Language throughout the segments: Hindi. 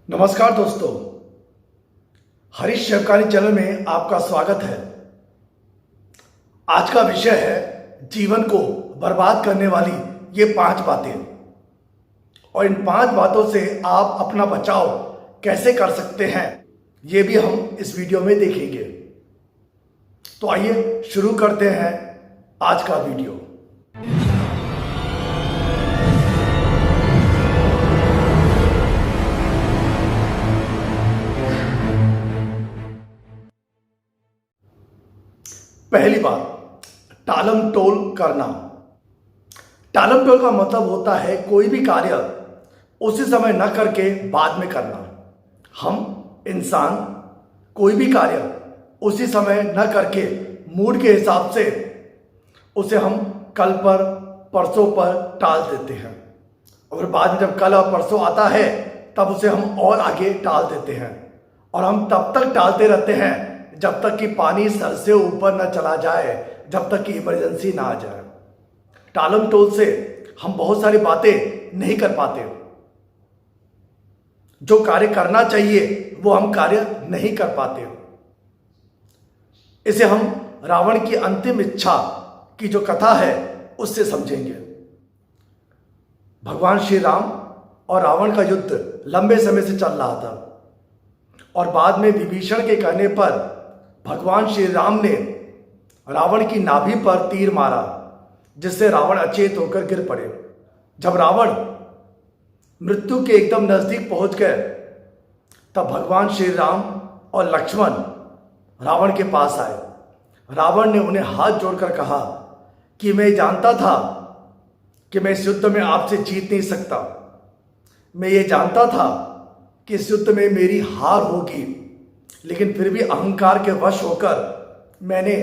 नमस्कार दोस्तों, हरीश शिवकानी चैनल में आपका स्वागत है। आज का विषय है जीवन को बर्बाद करने वाली ये 5 बातें, और इन 5 बातों से आप अपना बचाव कैसे कर सकते हैं ये भी हम इस वीडियो में देखेंगे। तो आइए शुरू करते हैं आज का वीडियो। पहली बात, टालम टोल करना। टालम टोल का मतलब होता है कोई भी कार्य उसी समय न करके बाद में करना। हम इंसान कोई भी कार्य उसी समय न करके मूड के हिसाब से उसे हम कल पर, परसों पर टाल देते हैं, और बाद में जब कल और परसों आता है तब उसे हम और आगे टाल देते हैं, और हम तब तक टालते रहते हैं जब तक कि पानी सर से ऊपर न चला जाए, जब तक कि इमरजेंसी ना आ जाए। टालम टोल से हम बहुत सारी बातें नहीं कर पाते। जो कार्य करना चाहिए वो हम कार्य नहीं कर पाते। इसे हम रावण की अंतिम इच्छा की जो कथा है उससे समझेंगे। भगवान श्री राम और रावण का युद्ध लंबे समय से चल रहा था, और बाद में विभीषण के कहने पर भगवान श्री राम ने रावण की नाभि पर तीर मारा, जिससे रावण अचेत होकर गिर पड़े। जब रावण मृत्यु के एकदम नजदीक पहुंच गए तब भगवान श्री राम और लक्ष्मण रावण के पास आए। रावण ने उन्हें हाथ जोड़कर कहा कि मैं जानता था कि मैं इस युद्ध में आपसे जीत नहीं सकता। मैं ये जानता था कि इस युद्ध में मेरी हार होगी, लेकिन फिर भी अहंकार के वश होकर मैंने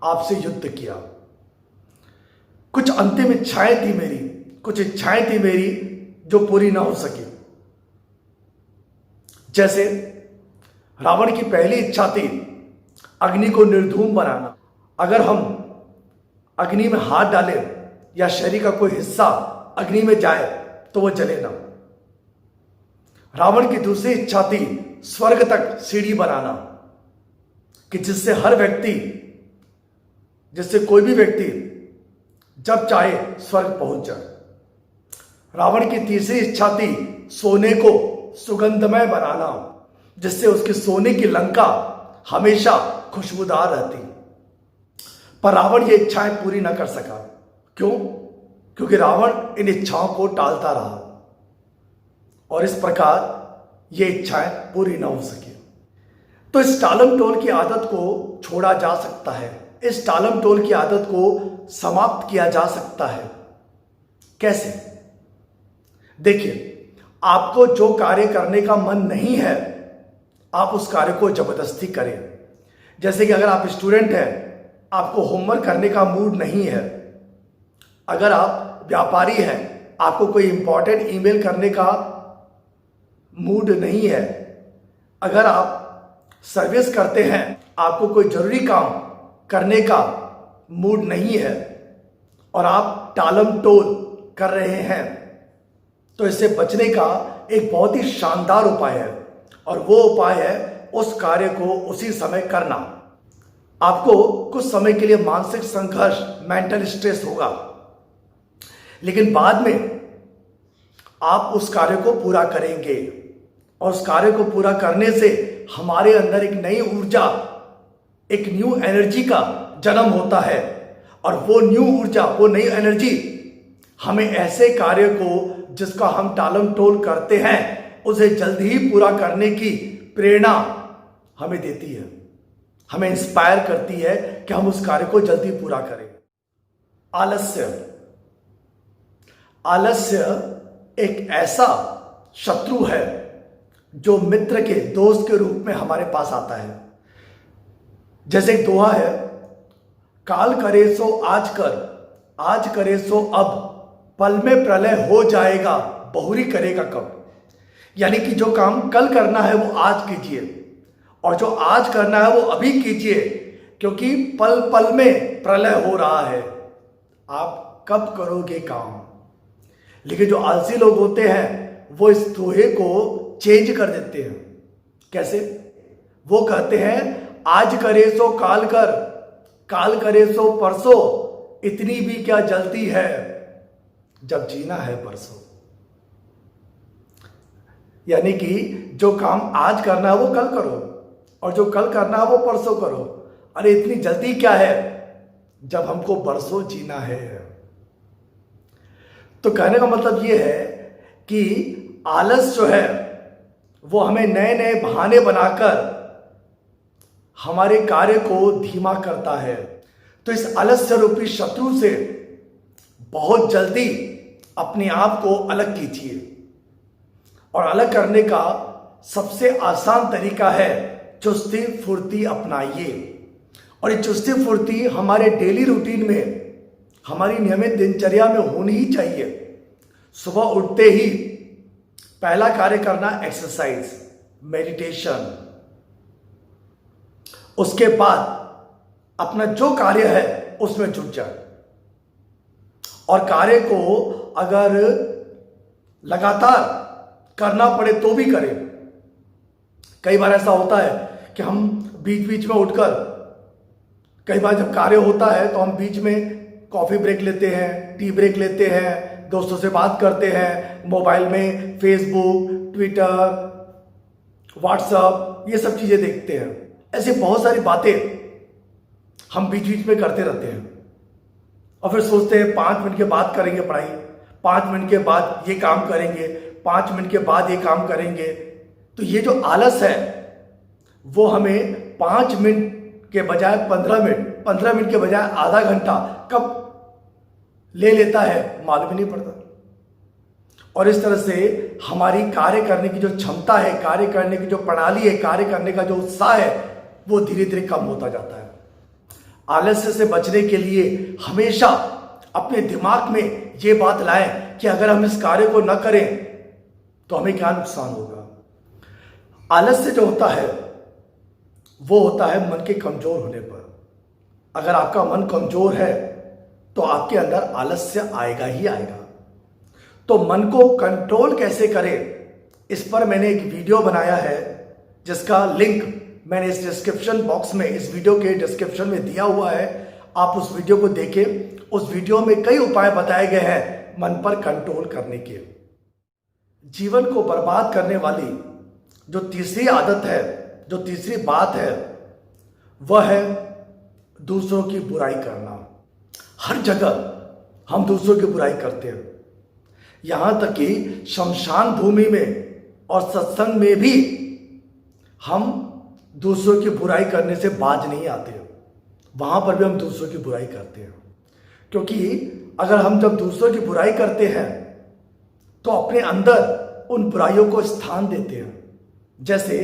आपसे युद्ध किया। कुछ अंतिम इच्छाएं थी मेरी, कुछ इच्छाएं थी मेरी जो पूरी ना हो सकी। जैसे रावण की पहली इच्छा थी अग्नि को निर्धूम बनाना। अगर हम अग्नि में हाथ डालें या शरीर का कोई हिस्सा अग्नि में जाए तो वो जले ना। रावण की दूसरी इच्छा थी स्वर्ग तक सीढ़ी बनाना, कि जिससे कोई भी व्यक्ति जब चाहे स्वर्ग पहुंच जाए। रावण की तीसरी इच्छा थी सोने को सुगंधमय बनाना, जिससे उसके सोने की लंका हमेशा खुशबूदार रहती। पर रावण ये इच्छाएं पूरी न कर सका। क्यों? क्योंकि रावण इन इच्छाओं को टालता रहा, और इस प्रकार ये इच्छाएं पूरी न हो सकी। तो इस टालम टोल की आदत को छोड़ा जा सकता है। इस टालम टोल की आदत को समाप्त किया जा सकता है। कैसे? देखिए, आपको जो कार्य करने का मन नहीं है आप उस कार्य को जबरदस्ती करें। जैसे कि अगर आप स्टूडेंट हैं, आपको होमवर्क करने का मूड नहीं है। अगर आप व्यापारी हैं, आपको कोई इंपॉर्टेंट ईमेल करने का मूड नहीं है। अगर आप सर्विस करते हैं, आपको कोई जरूरी काम करने का मूड नहीं है, और आप टालम टोल कर रहे हैं, तो इससे बचने का एक बहुत ही शानदार उपाय है, और वो उपाय है उस कार्य को उसी समय करना। आपको कुछ समय के लिए मानसिक संघर्ष, मेंटल स्ट्रेस होगा, लेकिन बाद में आप उस कार्य को पूरा करेंगे, और उस कार्य को पूरा करने से हमारे अंदर एक नई ऊर्जा, एक न्यू एनर्जी का जन्म होता है, और वो न्यू ऊर्जा, वो नई एनर्जी हमें ऐसे कार्य को जिसका हम टालम टोल करते हैं उसे जल्दी ही पूरा करने की प्रेरणा हमें देती है, हमें इंस्पायर करती है कि हम उस कार्य को जल्दी पूरा करें। आलस्य एक ऐसा शत्रु है जो मित्र के, दोस्त के रूप में हमारे पास आता है। जैसे एक दोहा है, काल करे सो आज कर, आज करे सो अब, पल में प्रलय हो जाएगा, बहुरी करेगा कब। यानी कि जो काम कल करना है वो आज कीजिए, और जो आज करना है वो अभी कीजिए, क्योंकि पल पल में प्रलय हो रहा है। आप कब करोगे काम? लेकिन जो आलसी लोग होते हैं वो इस दोहे को चेंज कर देते हैं। कैसे? वो कहते हैं आज करे सो काल कर, काल करे सो परसों, इतनी भी क्या जल्दी है, जब जीना है परसों। यानी कि जो काम आज करना है वो कल करो, और जो कल करना है वो परसों करो। अरे इतनी जल्दी क्या है, जब हमको बरसों जीना है। तो कहने का मतलब ये है कि आलस जो है वो हमें नए नए बहाने बनाकर हमारे कार्य को धीमा करता है। तो इस आलस्य रूपी शत्रु से बहुत जल्दी अपने आप को अलग कीजिए, और अलग करने का सबसे आसान तरीका है चुस्ती फुर्ती अपनाइए। और ये चुस्ती फुर्ती हमारे डेली रूटीन में, हमारी नियमित दिनचर्या में होनी ही चाहिए। सुबह उठते ही पहला कार्य करना एक्सरसाइज, मेडिटेशन। उसके बाद अपना जो कार्य है उसमें जुट जाए, और कार्य को अगर लगातार करना पड़े तो भी करें। कई बार ऐसा होता है कि हम बीच बीच में उठकर, कई बार जब कार्य होता है तो हम बीच में कॉफी ब्रेक लेते हैं, टी ब्रेक लेते हैं, दोस्तों से बात करते हैं, मोबाइल में फेसबुक, ट्विटर, व्हाट्सएप, ये सब चीजें देखते हैं। ऐसी बहुत सारी बातें हम बीच बीच में करते रहते हैं, और फिर सोचते हैं 5 मिनट के बाद करेंगे पढ़ाई, 5 मिनट के बाद ये काम करेंगे, 5 मिनट के बाद ये काम करेंगे। तो ये जो आलस है वो हमें 5 मिनट के बजाय 15 मिनट, 15 मिनट के बजाय आधा घंटा कब ले लेता है मालूम ही नहीं पड़ता। और इस तरह से हमारी कार्य करने की जो क्षमता है, कार्य करने की जो प्रणाली है, कार्य करने का जो उत्साह है, वो धीरे धीरे कम होता जाता है। आलस्य से बचने के लिए हमेशा अपने दिमाग में ये बात लाएं कि अगर हम इस कार्य को न करें तो हमें क्या नुकसान होगा। आलस्य जो होता है वो होता है मन के कमजोर होने पर। अगर आपका मन कमजोर है तो आपके अंदर आलस्य आएगा ही आएगा। तो मन को कंट्रोल कैसे करें, इस पर मैंने एक वीडियो बनाया है, जिसका लिंक मैंने इस डिस्क्रिप्शन बॉक्स में, इस वीडियो के डिस्क्रिप्शन में दिया हुआ है। आप उस वीडियो को देखें। उस वीडियो में कई उपाय बताए गए हैं मन पर कंट्रोल करने के। जीवन को बर्बाद करने वाली जो तीसरी आदत है, जो तीसरी बात है, वह है दूसरों की बुराई करना। हर जगह हम दूसरों की बुराई करते हैं, यहां तक कि शमशान भूमि में और सत्संग में भी हम दूसरों की बुराई करने से बाज नहीं आते। वहां पर भी हम दूसरों की बुराई करते हैं, क्योंकि अगर हम जब दूसरों की बुराई करते हैं तो अपने अंदर उन बुराइयों को स्थान देते हैं। जैसे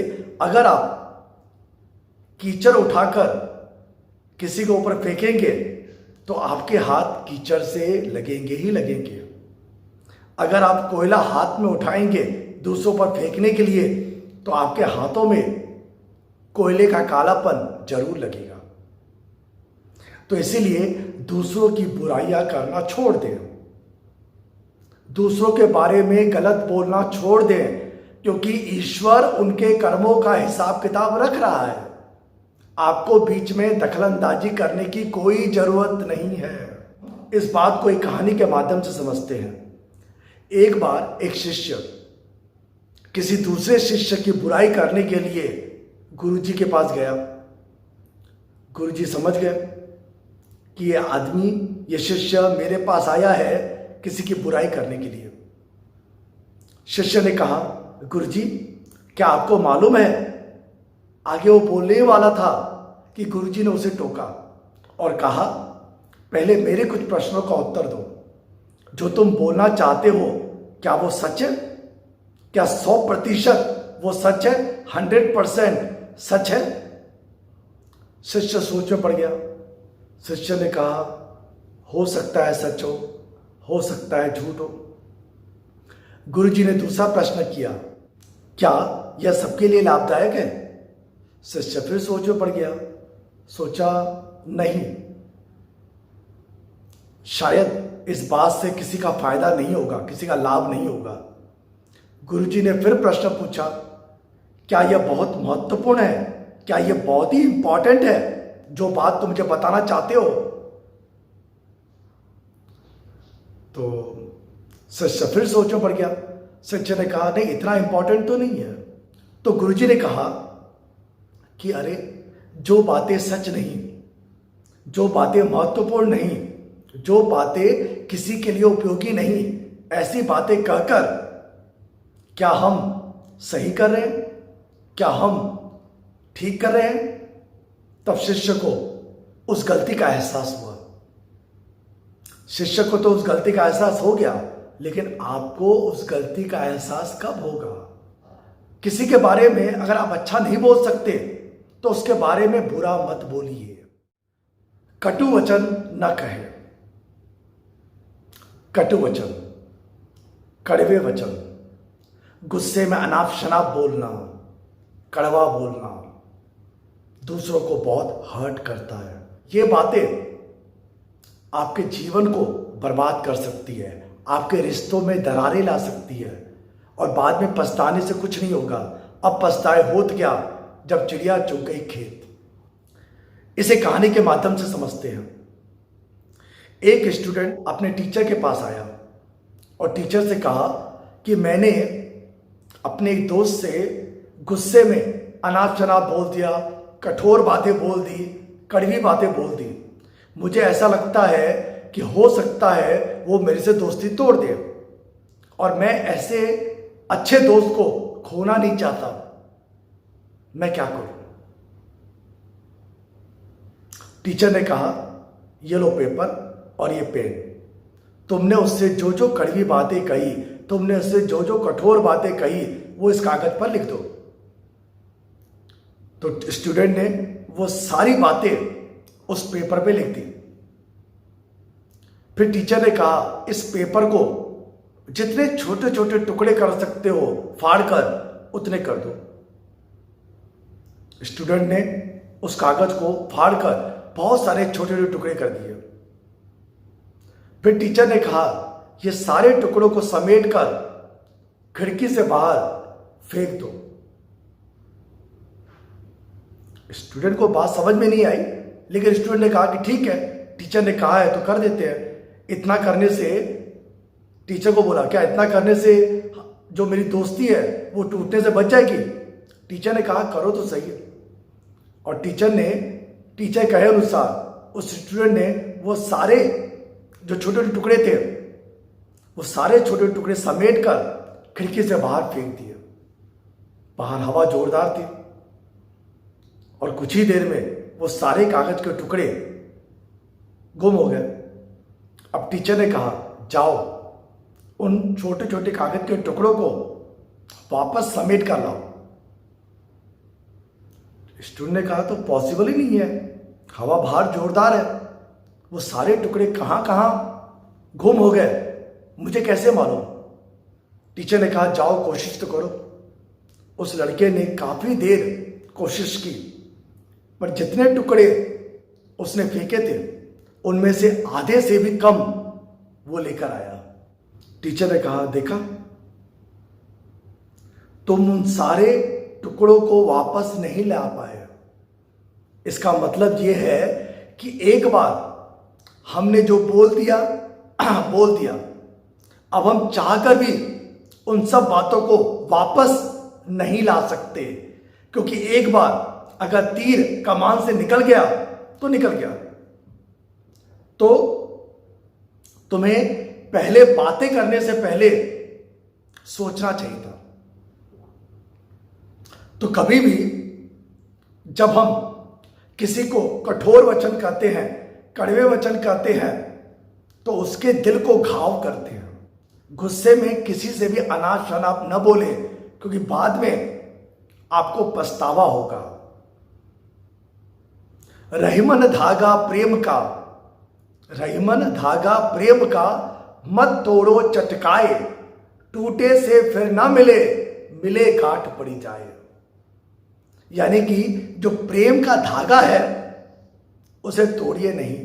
अगर आप कीचड़ उठाकर किसी के ऊपर फेंकेंगे तो आपके हाथ कीचड़ से लगेंगे ही लगेंगे। अगर आप कोयला हाथ में उठाएंगे दूसरों पर फेंकने के लिए तो आपके हाथों में कोयले का कालापन जरूर लगेगा। तो इसीलिए दूसरों की बुराइयां करना छोड़ दें, दूसरों के बारे में गलत बोलना छोड़ दें, क्योंकि ईश्वर उनके कर्मों का हिसाब किताब रख रहा है। आपको बीच में दखलंदाजी करने की कोई जरूरत नहीं है। इस बात को एक कहानी के माध्यम से समझते हैं। एक बार एक शिष्य किसी दूसरे शिष्य की बुराई करने के लिए गुरुजी के पास गया। गुरुजी समझ गए कि ये आदमी, ये शिष्य मेरे पास आया है किसी की बुराई करने के लिए। शिष्य ने कहा, गुरुजी क्या आपको मालूम है? आगे वो बोलने वाला था कि गुरुजी ने उसे टोका और कहा, पहले मेरे कुछ प्रश्नों का उत्तर दो। जो तुम बोलना चाहते हो क्या वो सच है? क्या 100% वो सच है? 100% सच है? शिष्य सोच में पड़ गया। शिष्य ने कहा, हो सकता है सच हो सकता है झूठ हो। गुरुजी ने दूसरा प्रश्न किया, क्या यह सबके लिए लाभदायक है? शिष्य फिर सोच में पड़ गया। सोचा, नहीं, शायद इस बात से किसी का फायदा नहीं होगा, किसी का लाभ नहीं होगा। गुरुजी ने फिर प्रश्न पूछा, क्या यह बहुत महत्वपूर्ण है? क्या यह बहुत ही इंपॉर्टेंट है जो बात तुम मुझे बताना चाहते हो? तो शिष्य फिर सोच में पड़ गया। शिष्य ने कहा, नहीं, इतना इंपॉर्टेंट तो नहीं है। तो गुरुजी ने कहा कि अरे, जो बातें सच नहीं, जो बातें महत्वपूर्ण नहीं, जो बातें किसी के लिए उपयोगी नहीं, ऐसी बातें कहकर क्या हम सही कर रहे हैं? क्या हम ठीक कर रहे हैं? तब शिष्य को उस गलती का एहसास हुआ। शिष्य को तो उस गलती का एहसास हो गया, लेकिन आपको उस गलती का एहसास कब होगा? किसी के बारे में अगर आप अच्छा नहीं बोल सकते तो उसके बारे में बुरा मत बोलिए। कटु वचन न कहे। कटु वचन, कड़वे वचन, गुस्से में अनाप शनाप बोलना, कड़वा बोलना दूसरों को बहुत हर्ट करता है। ये बातें आपके जीवन को बर्बाद कर सकती है, आपके रिश्तों में दरारें ला सकती है और बाद में पछताने से कुछ नहीं होगा। अब पछताए होत क्या जब चिड़िया चुग गई खेत। इसे कहानी के माध्यम से समझते हैं। एक स्टूडेंट अपने टीचर के पास आया और टीचर से कहा कि मैंने अपने एक दोस्त से गुस्से में अनाप शनाप बोल दिया, कठोर बातें बोल दी, कड़वी बातें बोल दी। मुझे ऐसा लगता है कि हो सकता है वो मेरे से दोस्ती तोड़ दे और मैं ऐसे अच्छे दोस्त को खोना नहीं चाहता। मैं क्या करूं? टीचर ने कहा, ये लो पेपर और ये पेन, तुमने उससे जो जो कड़वी बातें कही, तुमने उससे जो जो कठोर बातें कही, वो इस कागज पर लिख दो। तो स्टूडेंट ने वो सारी बातें उस पेपर पे लिख दी। फिर टीचर ने कहा, इस पेपर को जितने छोटे छोटे टुकड़े कर सकते हो फाड़कर उतने कर दो। स्टूडेंट ने उस कागज को फाड़कर बहुत सारे छोटे छोटे टुकड़े कर दिए। फिर टीचर ने कहा, ये सारे टुकड़ों को समेटकर खिड़की से बाहर फेंक दो। स्टूडेंट को बात समझ में नहीं आई, लेकिन स्टूडेंट ने कहा कि ठीक है, टीचर ने कहा है तो कर देते हैं। इतना करने से, टीचर को बोला, क्या इतना करने से जो मेरी दोस्ती है वो टूटने से बच जाएगी? टीचर ने कहा, करो तो सही। और टीचर कहे अनुसार उस स्टूडेंट ने वो सारे जो छोटे छोटे टुकड़े थे, वो सारे छोटे टुकड़े समेट कर खिड़की से बाहर फेंक दिए। बाहर हवा जोरदार थी और कुछ ही देर में वो सारे कागज के टुकड़े गुम हो गए। अब टीचर ने कहा, जाओ उन छोटे छोटे कागज के टुकड़ों को वापस समेट कर लाओ। स्टूडेंट ने कहा, तो पॉसिबल ही नहीं है, हवा बाहर जोरदार है, वो सारे टुकड़े कहां कहां गुम हो गए, मुझे कैसे मालूम? टीचर ने कहा, जाओ कोशिश तो करो। उस लड़के ने काफी देर कोशिश की, पर जितने टुकड़े उसने फेंके थे उनमें से आधे से भी कम वो लेकर आया। टीचर ने कहा, देखा, तुम उन सारे टुकड़ों को वापस नहीं ला पाए। इसका मतलब यह है कि एक बार हमने जो बोल दिया बोल दिया, अब हम चाहकर भी उन सब बातों को वापस नहीं ला सकते, क्योंकि एक बार अगर तीर कमान से निकल गया तो निकल गया। तो तुम्हें पहले बातें करने से पहले सोचना चाहिए था। तो कभी भी जब हम किसी को कठोर वचन कहते हैं, कड़वे वचन कहते हैं, तो उसके दिल को घाव करते हैं। गुस्से में किसी से भी अनाप शनाप न बोले, क्योंकि बाद में आपको पछतावा होगा। रहीमन धागा प्रेम का, रहीमन धागा प्रेम का, मत तोड़ो चटकाए, टूटे से फिर ना मिले, मिले गांठ पड़ी जाए। यानी कि जो प्रेम का धागा है उसे तोड़िए नहीं,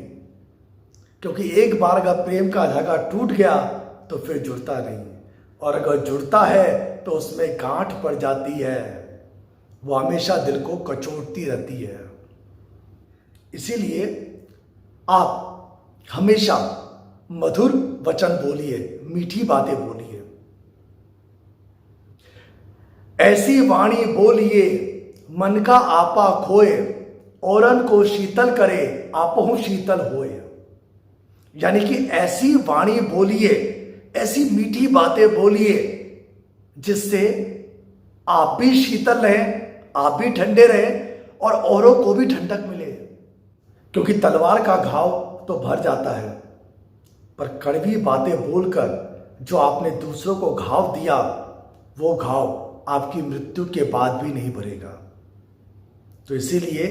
क्योंकि एक बार अगर प्रेम का धागा टूट गया तो फिर जुड़ता नहीं, और अगर जुड़ता है तो उसमें गांठ पड़ जाती है, वो हमेशा दिल को कचोटती रहती है। इसीलिए आप हमेशा मधुर वचन बोलिए, मीठी बातें बोलिए। ऐसी वाणी बोलिए मन का आपा खोए, औरन को शीतल करे आपहु शीतल होए। यानी कि ऐसी वाणी बोलिए, ऐसी मीठी बातें बोलिए जिससे आप भी शीतल रहें, आप भी ठंडे रहें और औरों को भी ठंडक मिले। क्योंकि तलवार का घाव तो भर जाता है, पर कड़वी बातें बोलकर जो आपने दूसरों को घाव दिया, वो घाव आपकी मृत्यु के बाद भी नहीं भरेगा। तो इसीलिए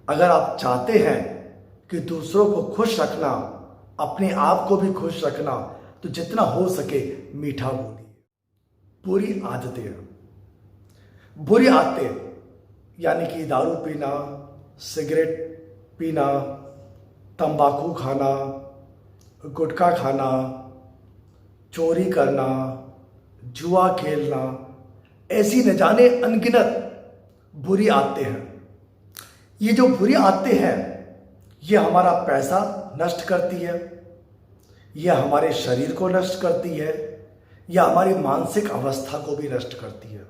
अगर आप चाहते हैं कि दूसरों को खुश रखना, अपने आप को भी खुश रखना, तो जितना हो सके मीठा बोलिए। बुरी आदतें यानी कि दारू पीना, सिगरेट पीना, तंबाकू खाना, गुटखा खाना, चोरी करना, जुआ खेलना, ऐसी न जाने अनगिनत बुरी आदतें हैं। ये जो बुरी आदतें हैं, ये हमारा पैसा नष्ट करती है, यह हमारे शरीर को नष्ट करती है, या हमारी मानसिक अवस्था को भी नष्ट करती है।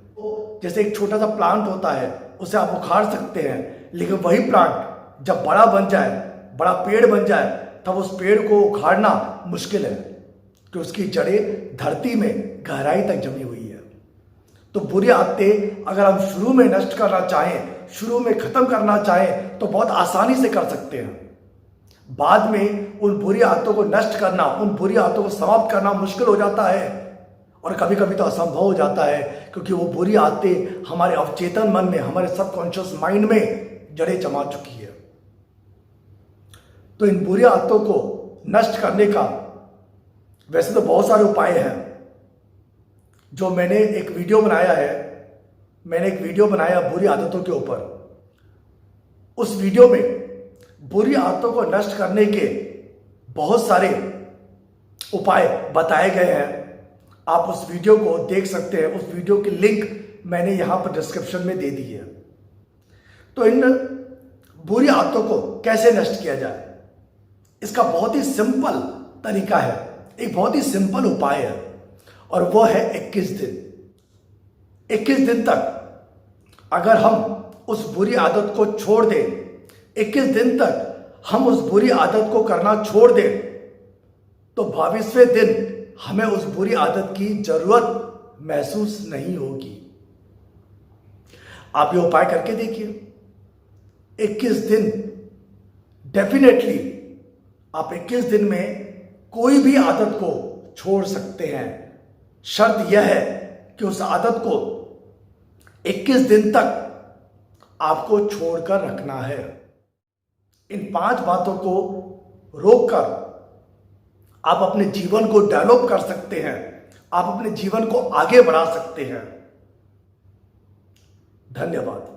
जैसे एक छोटा सा प्लांट होता है, उसे आप उखाड़ सकते हैं, लेकिन वही प्लांट जब बड़ा बन जाए, बड़ा पेड़ बन जाए, तब उस पेड़ को उखाड़ना मुश्किल है कि उसकी जड़ें धरती में गहराई तक जमी हुई है। तो बुरी आदतें अगर हम शुरू में नष्ट करना चाहें, शुरू में खत्म करना चाहें, तो बहुत आसानी से कर सकते हैं। बाद में उन बुरी आदतों को नष्ट करना, उन बुरी आदतों को समाप्त करना मुश्किल हो जाता है, और कभी कभी तो असंभव हो जाता है, क्योंकि वो बुरी आदतें हमारे अवचेतन मन में, हमारे सबकॉन्शियस माइंड में जड़ें जमा चुकी है। तो इन बुरी आदतों को नष्ट करने का वैसे तो बहुत सारे उपाय हैं। जो मैंने एक वीडियो बनाया बुरी आदतों के ऊपर। उस वीडियो में बुरी आदतों को नष्ट करने के बहुत सारे उपाय बताए गए हैं। आप उस वीडियो को देख सकते हैं। उस वीडियो की लिंक मैंने यहां पर डिस्क्रिप्शन में दे दी है। तो इन बुरी आदतों को कैसे नष्ट किया जाए, इसका बहुत ही सिंपल तरीका है, एक बहुत ही सिंपल उपाय है, और वो है 21 दिन। 21 दिन तक अगर हम उस बुरी आदत को छोड़ दें, 21 दिन तक हम उस बुरी आदत को करना छोड़ दें, तो 22वें दिन हमें उस बुरी आदत की जरूरत महसूस नहीं होगी। आप ये उपाय करके देखिए। 21 दिन डेफिनेटली आप 21 दिन में कोई भी आदत को छोड़ सकते हैं। शर्त यह है कि उस आदत को 21 दिन तक आपको छोड़कर रखना है। इन 5 बातों को रोककर आप अपने जीवन को डेवलप कर सकते हैं, आप अपने जीवन को आगे बढ़ा सकते हैं। धन्यवाद।